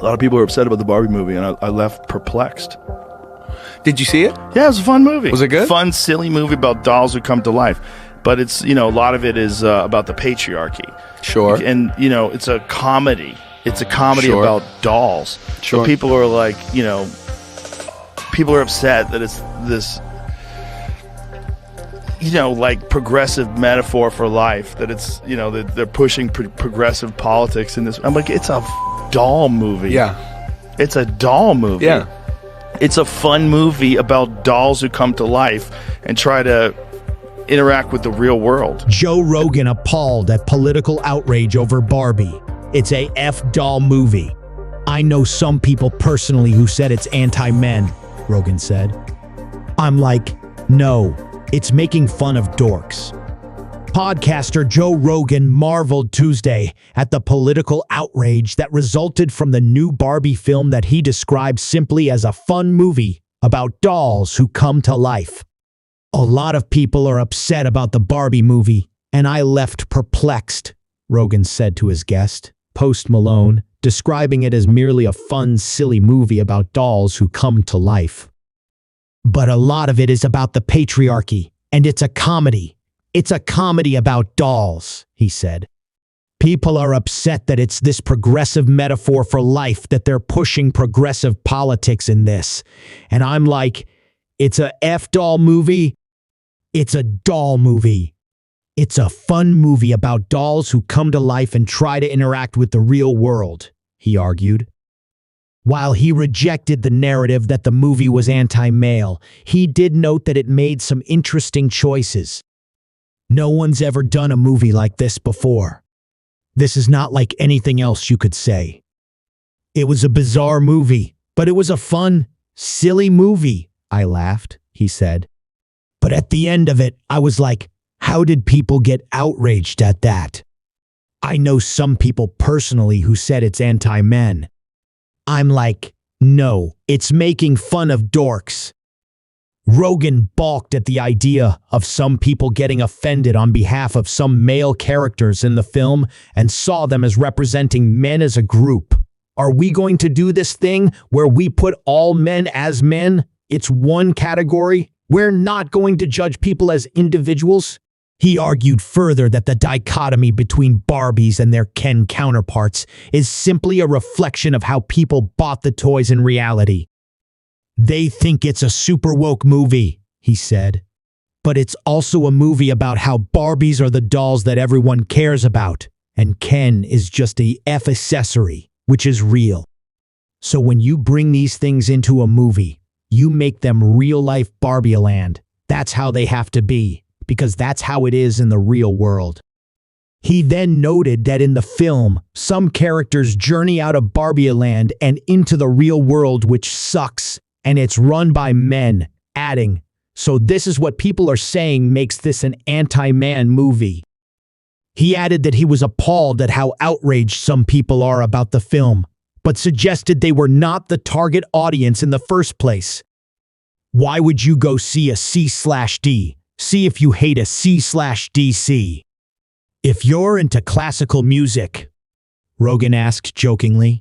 A lot of people are upset about the Barbie movie, and I left perplexed. Did you see it? Yeah, it was a fun movie. Was it good? Fun, silly movie about dolls who come to life. But it's, a lot of it is about the patriarchy. Sure. And, it's a comedy. It's a comedy Sure. about dolls. Sure. So people are like, people are upset that it's this, like progressive metaphor for life. That it's, that they're pushing progressive politics in this. I'm like, it's a doll movie. Yeah. It's a doll movie. Yeah. It's a fun movie about dolls who come to life and try to interact with the real world. Joe Rogan appalled at political outrage over Barbie. It's a doll movie. I know some people personally who said it's anti-men, Rogan said. I'm like, no, it's making fun of dorks. Podcaster Joe Rogan marveled Tuesday at the political outrage that resulted from the new Barbie film that he described simply as a fun movie about dolls who come to life. A lot of people are upset about the Barbie movie, and I left perplexed, Rogan said to his guest, Post Malone, describing it as merely a fun, silly movie about dolls who come to life. But a lot of it is about the patriarchy, and it's a comedy. It's a comedy about dolls, he said. People are upset that it's this progressive metaphor for life, that they're pushing progressive politics in this. And I'm like, it's a doll movie. It's a doll movie. It's a fun movie about dolls who come to life and try to interact with the real world, he argued. While he rejected the narrative that the movie was anti-male, he did note that it made some interesting choices. No one's ever done a movie like this before. This is not like anything else you could say. It was a bizarre movie, but it was a fun, silly movie, I laughed, he said. But at the end of it, I was like, how did people get outraged at that? I know some people personally who said it's anti-men. I'm like, no, it's making fun of dorks. Rogan balked at the idea of some people getting offended on behalf of some male characters in the film and saw them as representing men as a group. Are we going to do this thing where we put all men as men? It's one category. We're not going to judge people as individuals. He argued further that the dichotomy between Barbies and their Ken counterparts is simply a reflection of how people bought the toys in reality. They think it's a super woke movie, he said. But it's also a movie about how Barbies are the dolls that everyone cares about, and Ken is just a accessory, which is real. So when you bring these things into a movie, you make them real-life Barbie-land. That's how they have to be, because that's how it is in the real world. He then noted that in the film, some characters journey out of Barbie-land and into the real world, which sucks, and it's run by men, adding, so this is what people are saying makes this an anti-man movie. He added that he was appalled at how outraged some people are about the film, but suggested they were not the target audience in the first place. Why would you go see a C/D? See if you hate a C/DC. If you're into classical music, Rogan asked jokingly,